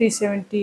370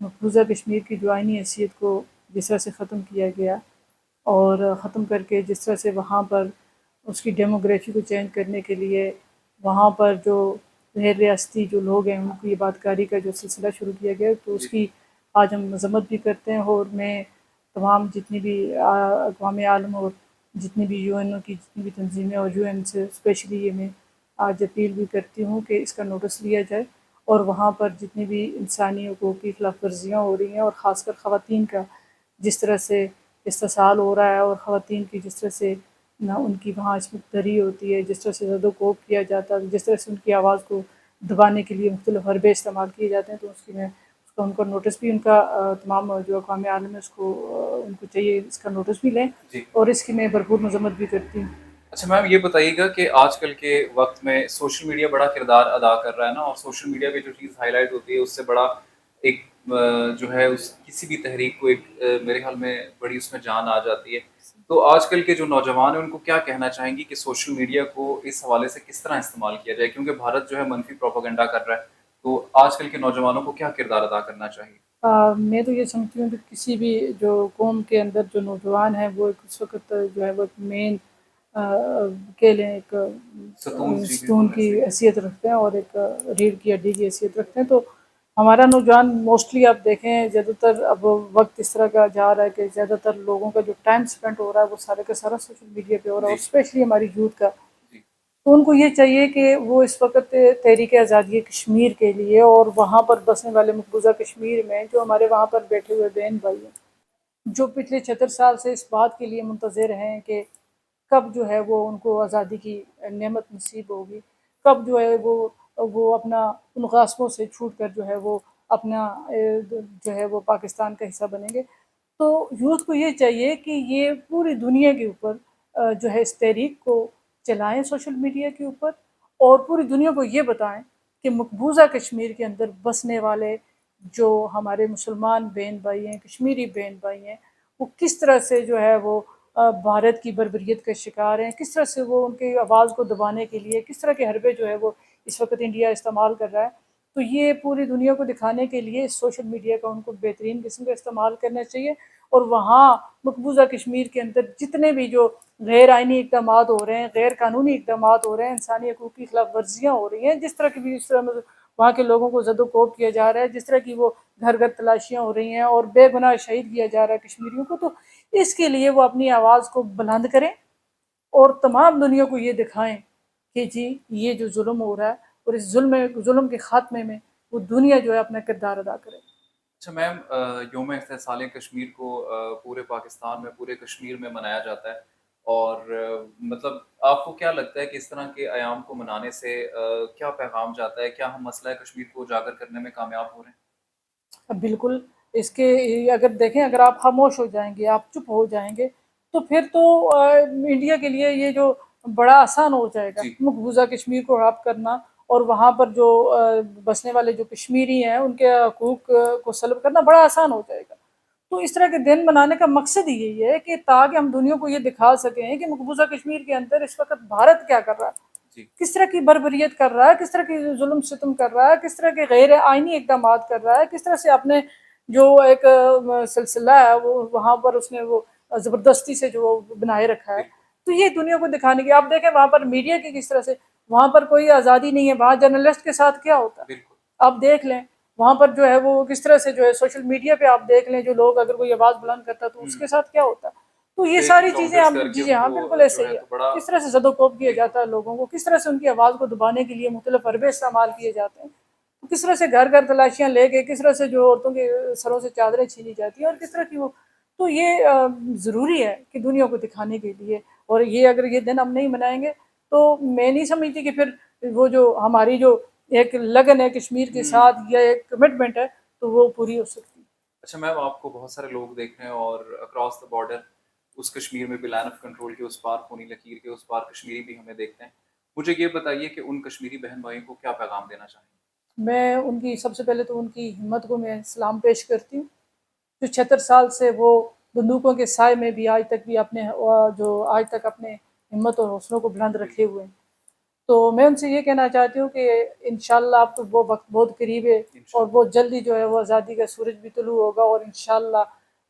مقبوضہ کشمیر کی جو آئینی حیثیت کو جس طرح سے ختم کیا گیا اور ختم کر کے جس طرح سے وہاں پر اس کی ڈیموگرافی کو چینج کرنے کے لیے وہاں پر جو غیر ریاستی جو لوگ ہیں ان کو یہ بات کاری کا جو سلسلہ شروع کیا گیا تو اس کی آج ہم مذمت بھی کرتے ہیں، اور میں تمام جتنی بھی اقوام عالم اور جتنی بھی یو این او کی جتنی بھی تنظیمیں اور یو این سے اسپیشلی یہ میں آج اپیل بھی کرتی ہوں کہ اس کا نوٹس لیا جائے، اور وہاں پر جتنی بھی انسانی حقوق کی خلاف ورزیاں ہو رہی ہیں اور خاص کر خواتین کا جس طرح سے استحصال ہو رہا ہے اور خواتین کی جس طرح سے نہ ان کی وہاں عصمت دری ہوتی ہے، جس طرح سے زد و کوب کیا جاتا ہے، جس طرح سے ان کی آواز کو دبانے کے لیے مختلف حربے استعمال کیے جاتے ہیں، تو اس کی میں اس کا ان کا نوٹس بھی ان کا تمام جو اقوام عالم ہے اس کو ان کو چاہیے اس کا نوٹس بھی لیں، جی اور اس کی میں بھرپور مذمت بھی کرتی ہوں۔ اچھا میم، یہ بتائیے گا کہ آج کل کے وقت میں سوشل میڈیا بڑا کردار ادا کر رہا ہے نا، اور سوشل میڈیا پہ جو چیز ہائی لائٹ ہوتی ہے اس سے بڑا ایک جو ہے اس کسی بھی تحریک کو ایک میرے خیال میں بڑی اس میں جان آ جاتی ہے۔ تو آج کل کے جو نوجوان ہیں ان کو کیا کہنا چاہیں گی کہ سوشل میڈیا کو اس حوالے سے کس طرح استعمال کیا جائے، کیونکہ بھارت جو ہے منفی پروپیگنڈا کر رہا ہے، تو آج کل کے نوجوانوں کو کیا کردار ادا کرنا چاہیے؟ میں تو یہ سمجھتی ہوں کہ کسی بھی جو قوم کے اندر جو نوجوان ہیں وہ اس وقت جو ہے وہ مین کہہ لیں ایک ستون، جی ستون بالکل کی ایسے ہی۔ حیثیت رکھتے ہیں اور ایک ریڑھ کی ہڈی کی حیثیت رکھتے ہیں، تو ہمارا نوجوان موسٹلی آپ دیکھیں زیادہ تر اب وقت اس طرح کا جا رہا ہے کہ زیادہ تر لوگوں کا جو ٹائم اسپینڈ ہو رہا ہے وہ سارے کا سارا سوشل میڈیا پہ ہو رہا ہے، اور جی اسپیشلی ہماری یوتھ کا، جی تو ان کو یہ چاہیے کہ وہ اس وقت تحریک آزادی کشمیر کے لیے اور وہاں پر بسنے والے مقبوضہ کشمیر میں جو ہمارے وہاں پر بیٹھے ہوئے بہن بھائی ہیں جو پچھلے 76 سال سے اس بات کے لیے منتظر ہیں کہ کب جو ہے وہ ان کو آزادی کی نعمت نصیب ہوگی، کب جو ہے وہ اپنا ان غاصبوں سے چھوٹ کر جو ہے وہ اپنا جو ہے وہ پاکستان کا حصہ بنیں گے، تو یوتھ کو یہ چاہیے کہ یہ پوری دنیا کے اوپر جو ہے اس تحریک کو چلائیں سوشل میڈیا کے اوپر، اور پوری دنیا کو یہ بتائیں کہ مقبوضہ کشمیر کے اندر بسنے والے جو ہمارے مسلمان بہن بھائی ہیں، کشمیری بہن بھائی ہیں، وہ کس طرح سے جو ہے وہ بھارت کی بربریت کا شکار ہیں، کس طرح سے وہ ان کی آواز کو دبانے کے لیے کس طرح کے حربے جو ہے وہ اس وقت انڈیا استعمال کر رہا ہے، تو یہ پوری دنیا کو دکھانے کے لیے سوشل میڈیا کا ان کو بہترین قسم کا استعمال کرنا چاہیے، اور وہاں مقبوضہ کشمیر کے اندر جتنے بھی جو غیر آئینی اقدامات ہو رہے ہیں، غیر قانونی اقدامات ہو رہے ہیں، انسانی حقوق کی خلاف ورزیاں ہو رہی ہیں، جس طرح کی بھی اس طرح وہاں کے لوگوں کو زد و کوب کیا جا رہا ہے، جس طرح کی وہ گھر گھر تلاشیاں ہو رہی ہیں اور بے گناہ شہید کیا جا رہا ہے کشمیریوں کو، تو اس کے لیے وہ اپنی آواز کو بلند کریں اور تمام دنیا کو یہ دکھائیں کہ جی یہ جو ظلم ہو رہا ہے اور اس ظلم کے خاتمے میں وہ دنیا جو ہے اپنا کردار ادا کرے۔ اچھا میم، یوم استحصال کشمیر کو پورے پاکستان میں، پورے کشمیر میں منایا جاتا ہے، اور مطلب آپ کو کیا لگتا ہے کہ اس طرح کے ایام کو منانے سے کیا پیغام جاتا ہے؟ کیا ہم مسئلہ کشمیر کو اجاگر کرنے میں کامیاب ہو رہے ہیں؟ بالکل، اس کے اگر دیکھیں اگر آپ خاموش ہو جائیں گے، آپ چپ ہو جائیں گے، تو پھر تو انڈیا کے لیے یہ جو بڑا آسان ہو جائے گا جی مقبوضہ کشمیر کو راب کرنا، اور وہاں پر جو بسنے والے جو کشمیری ہیں ان کے حقوق کو سلب کرنا بڑا آسان ہو جائے گا۔ تو اس طرح کے دن منانے کا مقصد ہی یہی ہے کہ تاکہ ہم دنیا کو یہ دکھا سکیں کہ مقبوضہ کشمیر کے اندر اس وقت بھارت کیا کر رہا ہے، جی کس طرح کی بربریت کر رہا ہے، کس طرح کی ظلم ستم کر رہا ہے، کس طرح کے غیر آئینی اقدامات کر رہا ہے، کس طرح سے اپنے جو ایک سلسلہ ہے وہ وہاں پر اس نے وہ زبردستی سے جو بنائے رکھا ہے، بالکل تو یہ دنیا کو دکھانے کی۔ آپ دیکھیں وہاں پر میڈیا کی کس طرح سے وہاں پر کوئی آزادی نہیں ہے، وہاں جرنلسٹ کے ساتھ کیا ہوتا ہے بالکل آپ دیکھ لیں، وہاں پر جو ہے وہ کس طرح سے جو ہے سوشل میڈیا پہ آپ دیکھ لیں جو لوگ اگر کوئی آواز بلند کرتا ہے تو اس کے ساتھ کیا ہوتا ہے، تو یہ فیک ساری چیزیں اکاؤنٹس آپ کر کے جی ان ہاں کو بالکل جو ایسے ہے ہی ہے، تو بڑا کس طرح سے زد و کوب کیا بالکل جاتا ہے لوگوں کو، کس طرح سے ان کی آواز کو دبانے کے لیے مختلف حربے استعمال کیے جاتے ہیں، کس طرح سے گھر گھر تلاشیاں لے کے کس طرح سے جو عورتوں کے سروں سے چادریں چھینی جاتی ہیں، اور کس طرح کی وہ، تو یہ ضروری ہے کہ دنیا کو دکھانے کے لیے، اور یہ اگر یہ دن ہم نہیں منائیں گے تو میں نہیں سمجھتی کہ پھر وہ جو ہماری جو ایک لگن ہے کشمیر کے ساتھ یا ایک کمٹمنٹ ہے تو وہ پوری ہو سکتی۔ اچھا میم، آپ کو بہت سارے لوگ دیکھ رہے ہیں اور اکراس دا بارڈر اس کشمیر میں بھی لائن آف کنٹرول کے اس پار، خونی لکیر کے اس پار کشمیری بھی ہمیں دیکھتے ہیں، مجھے یہ بتائیے کہ ان کشمیری بہن بھائیوں کو کیا پیغام دینا چاہیں گے؟ میں ان کی سب سے پہلے تو ان کی ہمت کو میں سلام پیش کرتی ہوں، جو 76 سال سے وہ بندوقوں کے سائے میں بھی آج تک بھی اپنے جو آج تک اپنے ہمت اور حوصلوں کو بلند رکھے ہوئے ہیں، تو میں ان سے یہ کہنا چاہتی ہوں کہ انشاءاللہ اب تو وہ وقت بہت قریب ہے اور بہت جلدی جو ہے وہ آزادی کا سورج بھی طلوع ہوگا اور انشاءاللہ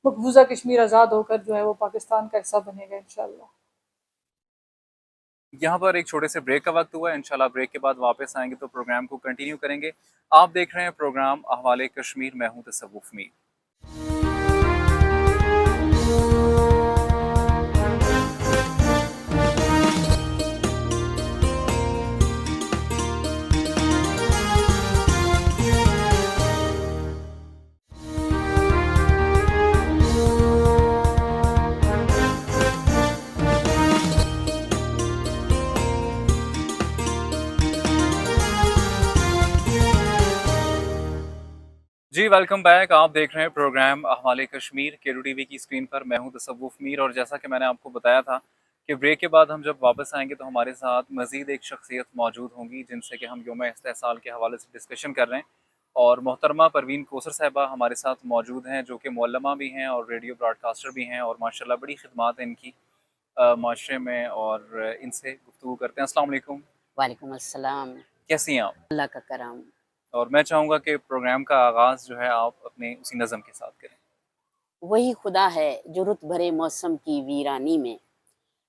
مقبوضہ کشمیر آزاد ہو کر جو ہے وہ پاکستان کا حصہ بنے گا انشاءاللہ۔ یہاں پر ایک چھوٹے سے بریک کا وقت ہوا ہے، انشاءاللہ بریک کے بعد واپس آئیں گے تو پروگرام کو کنٹینیو کریں گے۔ آپ دیکھ رہے ہیں پروگرام احوال کشمیر، میں ہوں تصوف میر۔ جی ویلکم بیک، آپ دیکھ رہے ہیں پروگرام احوال کشمیر کیرو ٹی وی کی اسکرین پر، میں ہوں تصوف میر۔ اور جیسا کہ میں نے آپ کو بتایا تھا کہ بریک کے بعد ہم جب واپس آئیں گے تو ہمارے ساتھ مزید ایک شخصیت موجود ہوں گی جن سے کہ ہم یوم استحصال کے حوالے سے ڈسکشن کر رہے ہیں، اور محترمہ پروین کوثر صاحبہ ہمارے ساتھ موجود ہیں جو کہ معلمہ بھی ہیں اور ریڈیو براڈ کاسٹر بھی ہیں، اور ماشاءاللہ بڑی خدمات ہیں ان کی معاشرے میں، اور ان سے گفتگو کرتے ہیں۔ السلام علیکم۔ وعلیکم السلام۔ کیسی ہیں آپ؟ اللہ کا کرم۔ اور میں چاہوں گا کہ پروگرام کا آغاز جو ہے آپ اپنے اسی نظم کے ساتھ کریں۔ وہی خدا ہے جو رت بھرے موسم کی ویرانی میں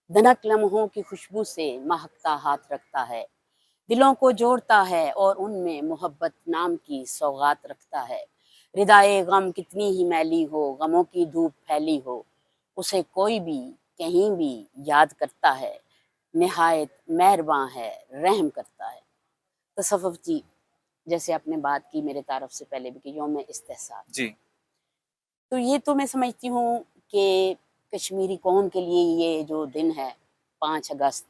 دنک لمحوں کی خوشبو سے مہکتا ہاتھ رکھتا ہے، دلوں کو جوڑتا ہے اور ان میں محبت نام کی سوغات رکھتا ہے۔ ردائے غم کتنی ہی میلی ہو، غموں کی دھوپ پھیلی ہو، اسے کوئی بھی کہیں بھی یاد کرتا ہے، نہایت مہرباں ہے، رحم کرتا ہے۔ تصوف جی، جیسے آپ نے بات کی میرے تعارف سے پہلے بھی کہ یوم استحصال، جی تو یہ تو میں سمجھتی ہوں کہ کشمیری قوم کے لیے یہ جو دن ہے 5 اگست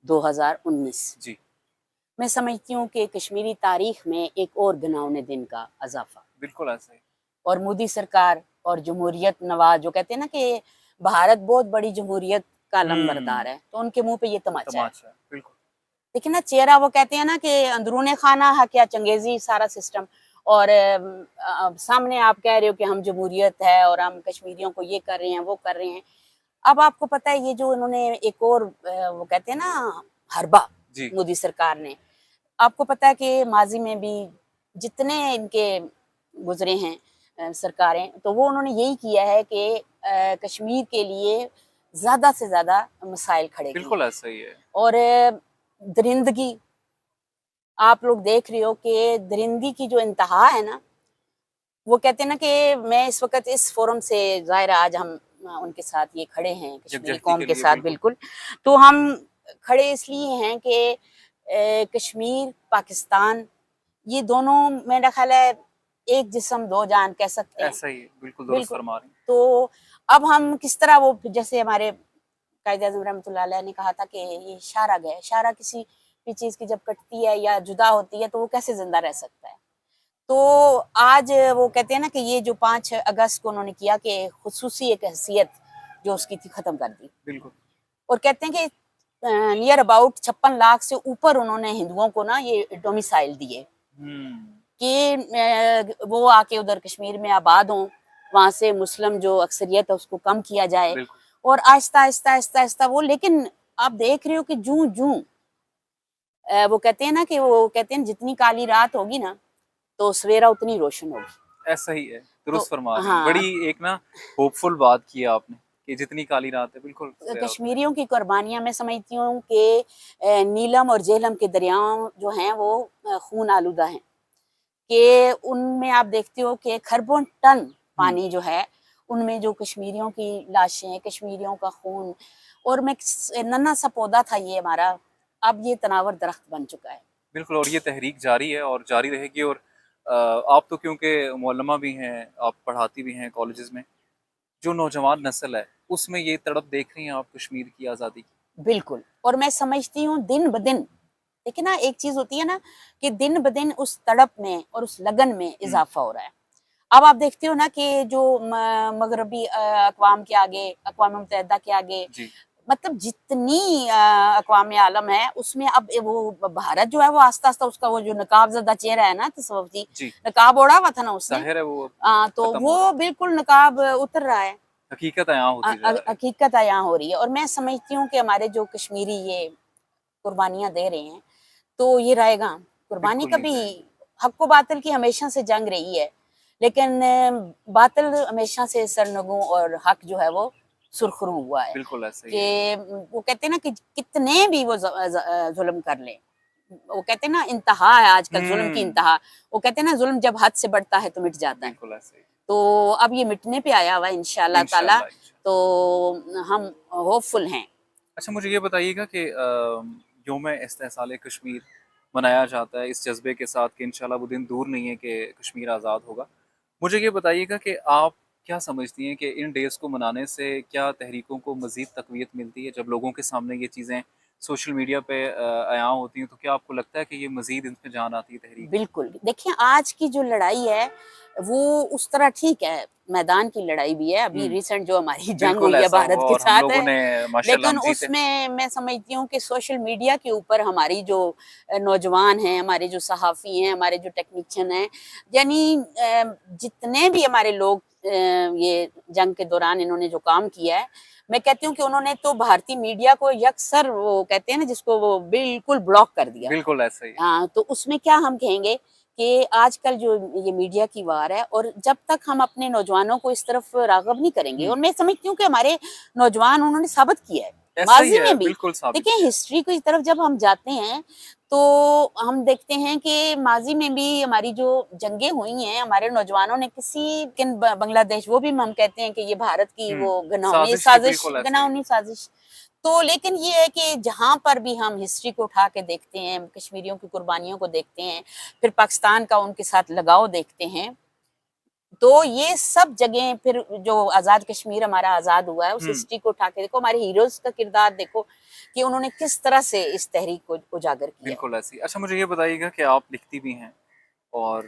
2019، جی میں سمجھتی ہوں کہ کشمیری تاریخ میں ایک اور گھناؤنے دن کا اضافہ، بالکل ایسا ہی۔ اور مودی سرکار اور جمہوریت نواز جو کہتے ہیں نا کہ بھارت بہت بڑی جمہوریت کا علم بردار ہے، تو ان کے منہ پہ یہ تماچا ہے۔ تماچا بالکل۔ لیکن نا چہرہ وہ کہتے ہیں نا کہ اندرون خانہ کیا چنگیزی سارا سسٹم، اور سامنے آپ کہہ رہے ہو کہ ہم جمہوریت ہے اور ہم کشمیریوں کو یہ کر رہے ہیں وہ کر رہے ہیں۔ اب آپ کو پتہ ہے یہ جو انہوں نے ایک اور وہ کہتے ہیں نا حربہ جی مودی سرکار نے، آپ کو پتہ ہے کہ ماضی میں بھی جتنے ان کے گزرے ہیں سرکاریں، تو وہ انہوں نے یہی کیا ہے کہ کشمیر کے لیے زیادہ سے زیادہ مسائل کھڑے کیے، بالکل ایسا ہی ہے۔ اور درندگی آپ لوگ دیکھ رہے ہو کہ درندگی کی جو انتہا ہے نا، وہ کہتے ہیں نا کہ میں اس وقت اس فورم سے ظاہر آج ہم ان کے ساتھ یہ کھڑے ہیں کشمیری یکجہتی قوم کے کے لیے، ساتھ، بالکل تو ہم کھڑے اس لیے ہیں کہ کشمیر پاکستان یہ دونوں میرا خیال ہے ایک جسم دو جان کہہ سکتے ہیں، ایسا ہی ہے، بالکل درست بالکل۔ فرما رہے ہیں۔ تو اب ہم کس طرح وہ جیسے ہمارے قائد اعظم رحمۃ اللہ علیہ نے کہا تھا کہ یہ اشارہ گئے، اشارہ کسی بھی چیز کی جب کٹتی ہے یا جدا ہوتی ہے تو وہ کیسے زندہ رہ سکتا ہے۔ تو آج وہ کہتے ہیں نا کہ یہ جو 5 اگست کو انہوں نے کیا کہ خصوصی ایک حیثیت جو اس کی تھی ختم کر دی، بالکل اور کہتے ہیں کہ نیئر اباؤٹ 56 لاکھ سے اوپر انہوں نے ہندوؤں کو نا یہ ڈومیسائل دیے کہ وہ آ کے ادھر کشمیر میں آباد ہوں، وہاں سے مسلم جو اکثریت ہے اس کو کم کیا جائے، بالکل اور آہستہ آہستہ آہستہ آہستہ وہ، لیکن آپ دیکھ رہے ہو کہ جوں جوں وہ کہتے ہیں نا کہ وہ کہتے ہیں جتنی کالی رات ہوگی نا تو سویرا اتنی روشن ہوگی۔ ایسا ہی ہے، درست تو فرما رہے ہیں۔ ہاں، بڑی ایک نا ہوپ فل بات کی آپ نے کہ جتنی کالی رات ہے، بالکل کشمیریوں کی قربانیاں میں سمجھتی ہوں کہ نیلم اور جہلم کے دریاؤں جو ہیں وہ خون آلودہ ہیں، کہ ان میں آپ دیکھتے ہو کہ خربوں ٹن پانی جو ہے ان میں جو کشمیریوں کی لاشیں، کشمیریوں کا خون، اور میں ننا سا پودا تھا یہ ہمارا، اب یہ تناور درخت بن چکا ہے۔ بالکل، اور یہ تحریک جاری ہے اور جاری رہے گی۔ اور آپ تو کیونکہ معلمہ بھی ہیں، آپ پڑھاتی بھی ہیں کالجز میں، جو نوجوان نسل ہے اس میں یہ تڑپ دیکھ رہی ہیں آپ کشمیر کی آزادی کی؟ بالکل، اور میں سمجھتی ہوں دن بدن، لیکن نا ایک چیز ہوتی ہے نا کہ دن بدن اس تڑپ میں اور اس لگن میں اضافہ ہو رہا ہے۔ اب آپ دیکھتے ہو نا کہ جو مغربی اقوام کے آگے، اقوام متحدہ کے آگے، جی مطلب جتنی اقوام عالم ہے اس میں اب وہ بھارت جو ہے وہ آہستہ آہستہ اس کا وہ جو نقاب زدہ چہرہ ہے نا تصوف جی، جی نقاب اوڑا ہوا تھا نا اس نے، ظاہر ہے وہ تو ختم ہو وہ رہا بالکل نقاب اتر رہا ہے، ہے، حقیقت عیاں ہوتی جا رہی ہے۔ حقیقت عیاں ہو رہی ہے۔ اور میں سمجھتی ہوں کہ ہمارے جو کشمیری یہ قربانیاں دے رہے ہیں تو یہ رہے گا. قربانی بالکل کبھی نہیں جائے گا. حق و باطل کی ہمیشہ سے جنگ رہی ہے، لیکن باطل ہمیشہ سے سرنگوں اور حق جو ہے وہ سرخرو ہوا ہے. بالکل ایسا ہی ہے. کہ وہ کہتے ہیں نا کہ کتنے بھی وہ ظلم کر لیں، وہ کہتے ہیں نا انتہا ہے آج کل ظلم کی انتہا. وہ کہتے ہیں نا ظلم جب حد سے بڑھتا ہے تو مٹ جاتا ہے. بالکل ایسا ہی ہے. تو اب یہ مٹنے پہ آیا ہوا ہے انشاءاللہ تعالی. انشاءاللہ. تو ہم ہوپ فل ہیں. اچھا مجھے یہ بتائیے گا کہ یوم استحصال کشمیر منایا جاتا ہے اس جذبے کے ساتھ کہ انشاءاللہ وہ دن دور نہیں ہے کہ کشمیر آزاد ہوگا. مجھے یہ بتائیے گا کہ آپ کیا سمجھتی ہیں کہ ان ڈیز کو منانے سے کیا تحریکوں کو مزید تقویت ملتی ہے؟ جب لوگوں کے سامنے یہ چیزیں سوشل میڈیا پہ عیاں ہوتی ہیں تو کیا آپ کو لگتا ہے کہ یہ مزید ان پہ جان آتی ہے تحریک؟ بالکل. دیکھیں آج کی جو لڑائی ہے وہ اس طرح ٹھیک ہے، میدان کی لڑائی بھی ہے. ابھی ریسنٹ جو ہماری جنگ بالکل ہوئی ہے ایسا بھارت ہوا کے اور ہم ساتھ لوگوں ہے، نے ماشاءاللہ لیکن ہم اس جیتے. میں سمجھتی ہوں کہ سوشل میڈیا کے اوپر ہماری جو نوجوان ہیں، ہمارے جو صحافی ہیں، ہمارے جو ٹیکنیشین ہیں، یعنی جتنے بھی ہمارے لوگ یہ جنگ کے دوران انہوں نے جو کام کیا ہے، میں کہتی ہوں کہ انہوں نے تو بھارتی میڈیا کو یکسر وہ کہتے ہیں نا جس کو وہ بالکل بلاک کر دیا. بالکل ایسا ہی ہے. ہاں تو اس میں کیا ہم کہیں گے کہ آج کل جو یہ میڈیا کی وار ہے، اور جب تک ہم اپنے نوجوانوں کو اس طرف راغب نہیں کریں گے، اور میں سمجھتی ہوں کہ ہمارے نوجوان انہوں نے ثابت کیا ہے ایسا ہی ماضی ہے. میں بھی. بالکل ثابت دیکھیں کیا ہے. ہسٹری کی طرف جب ہم جاتے ہیں تو ہم دیکھتے ہیں کہ ماضی میں بھی ہماری جو جنگیں ہوئی ہیں، ہمارے نوجوانوں نے کسی بنگلہ دیش، وہ بھی ہم کہتے ہیں کہ یہ بھارت کی وہ گناہونی سازش تھی. سازش، بالکل ایسا ہی ہے. گناہونی سازش. تو لیکن یہ ہے کہ جہاں پر بھی ہم ہسٹری کو اٹھا کے دیکھتے ہیں، کشمیریوں کی قربانیوں کو دیکھتے ہیں، پھر پاکستان کا ان کے ساتھ لگاؤ دیکھتے ہیں، تو یہ سب جگہیں پھر جو آزاد کشمیر ہمارا آزاد ہوا ہے اس ہسٹری کو اٹھا کے دیکھو، ہمارے ہیروز کا کردار دیکھو کہ انہوں نے کس طرح سے اس تحریک کو اجاگر کیا. بالکل ایسی. اچھا مجھے یہ بتائیے گا کہ آپ لکھتی بھی ہیں اور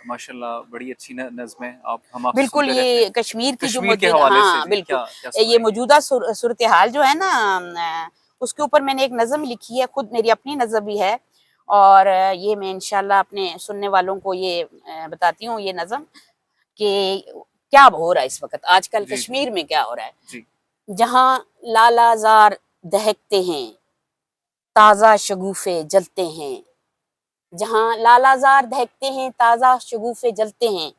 ماشاءاللہ بڑی اچھی نظمیں آپ بالکل. سنتے رہتے یہ ہیں کشمیر کی جو کشمیر کے موجودہ، حوالے سے. ہاں جی بالکل، کیا یہ سنائیں گے؟ موجودہ صورتحال جو ہے نا، اس کے اوپر میں نے ایک نظم لکھی ہے، خود میری اپنی نظم بھی ہے، اور یہ میں انشاءاللہ اپنے سننے والوں کو یہ بتاتی ہوں یہ نظم کہ کیا ہو رہا ہے اس وقت آج کل جی کشمیر میں کیا ہو رہا ہے. جی. جہاں لالا زار دہکتے ہیں، تازہ شگوفے جلتے ہیں. جہاں لالا زار دہکتے ہیں، تازہ شگوفے جلتے ہیں.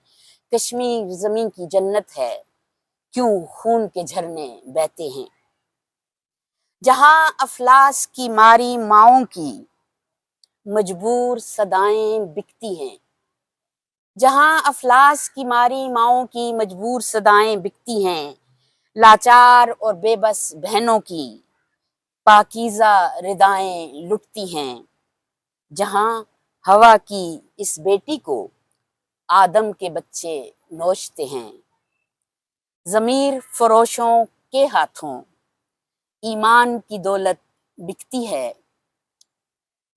کشمیر زمین کی جنت ہے، کیوں خون کے جھرنے بہتے ہیں. جہاں افلاس کی ماری ماؤں کی مجبور صدائیں بکتی ہیں. جہاں افلاس کی ماری ماؤں کی مجبور صدائیں بکتی ہیں. لاچار اور بے بس بہنوں کی پاکیزہ ردائیں لٹتی ہیں. جہاں ہوا کی اس بیٹی کو آدم کے بچے نوچتے ہیں. ضمیر فروشوں کے ہاتھوں ایمان کی دولت بکتی ہے.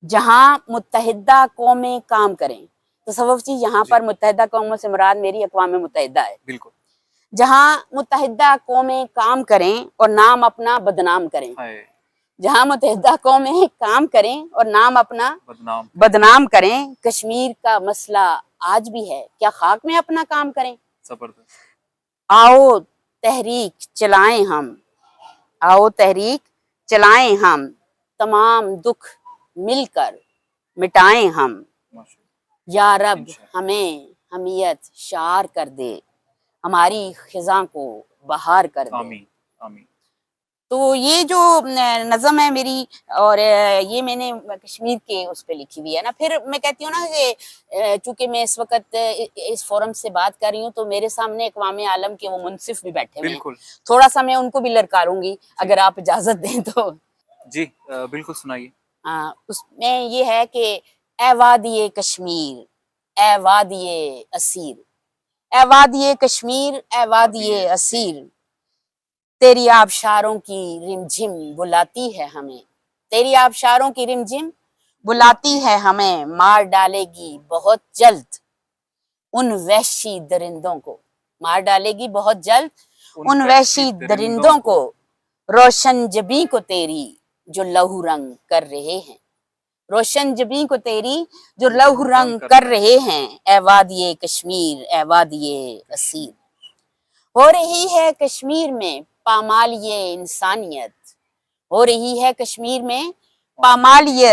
جہاں متحدہ قومیں کام کریں، تصوف جی یہاں پر متحدہ قوموں سے مراد میری اقوام متحدہ ہے. بالکل. جہاں متحدہ قومیں کام کریں اور نام اپنا بدنام کریں. جہاں متحدہ قومیں کام کریں اور نام اپنا بدنام کریں. کشمیر کا مسئلہ آج بھی ہے، کیا خاک میں اپنا کام کریں. زبردست. آؤ تحریک چلائیں ہم، آؤ تحریک چلائیں ہم، تمام دکھ مل کر مٹائیں ہم. یا رب ہمیں حمیت شعار کر دے، ہماری خزاں کو بہار کر دے. آمین آمین. تو یہ جو نظم ہے میری، اور یہ میں نے کشمیر کے اس پہ لکھی ہوئی ہے نا. پھر میں کہتی ہوں نا کہ چونکہ میں اس وقت اس فورم سے بات کر رہی ہوں تو میرے سامنے اقوام عالم کے وہ منصف بھی بیٹھے ہوئے ہیں، تھوڑا سا میں ان کو بھی للکاروں گی اگر آپ اجازت دیں تو. جی بالکل سنائیے. اس میں یہ ہے کہ اے وادی کشمیر، اے وادی اسیر، اے وادی کشمیر، اے وادی اسیر، تیری آبشاروں کی رمجھم بلاتی ہے ہمیں، تیری آبشاروں کی رمجھم بلاتی ہے ہمیں. مار ڈالے گی بہت جلد ان وحشی درندوں کو، مار ڈالے گی بہت جلد ان وحشی درندوں کو. روشن جبیں کو تیری جو لہو رنگ کر رہے ہیں، روشن جبیں کو تیری جو لہو رنگ کر رہے ہیں. اے وادی کشمیر، اے وادی اسیر. ہو رہی ہے کشمیر میں پامال یہ انسانیت، ہو رہی ہے کشمیر میں پامال یہ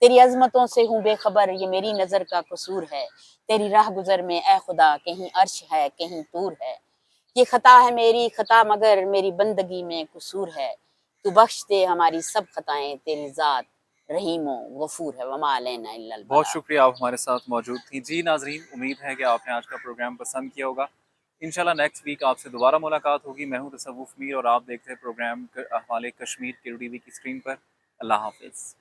تیری عظمتوں سے ہوں بے خبر، یہ میری نظر کا قصور ہے، تیری راہ گزر میں اے خدا کہیں عرش ہے کہیں طور ہے، یہ خطا ہے میری خطا مگر میری بندگی میں قصور ہے، تو بخش دے ہماری سب خطائیں، تیری ذات رحیم و غفور ہے، وما علینا الا البلاغ۔ بہت شکریہ، آپ ہمارے ساتھ موجود تھیں۔ جی ناظرین، امید ہے کہ آپ نے آج کا پروگرام پسند کیا ہوگا۔ انشاءاللہ نیکسٹ ویک آپ سے دوبارہ ملاقات ہوگی۔ میں ہوں تصوف میر اور آپ دیکھتے ہیں پروگرام احوال کشمیر KRU TV کی اسکرین پر۔ اللہ حافظ۔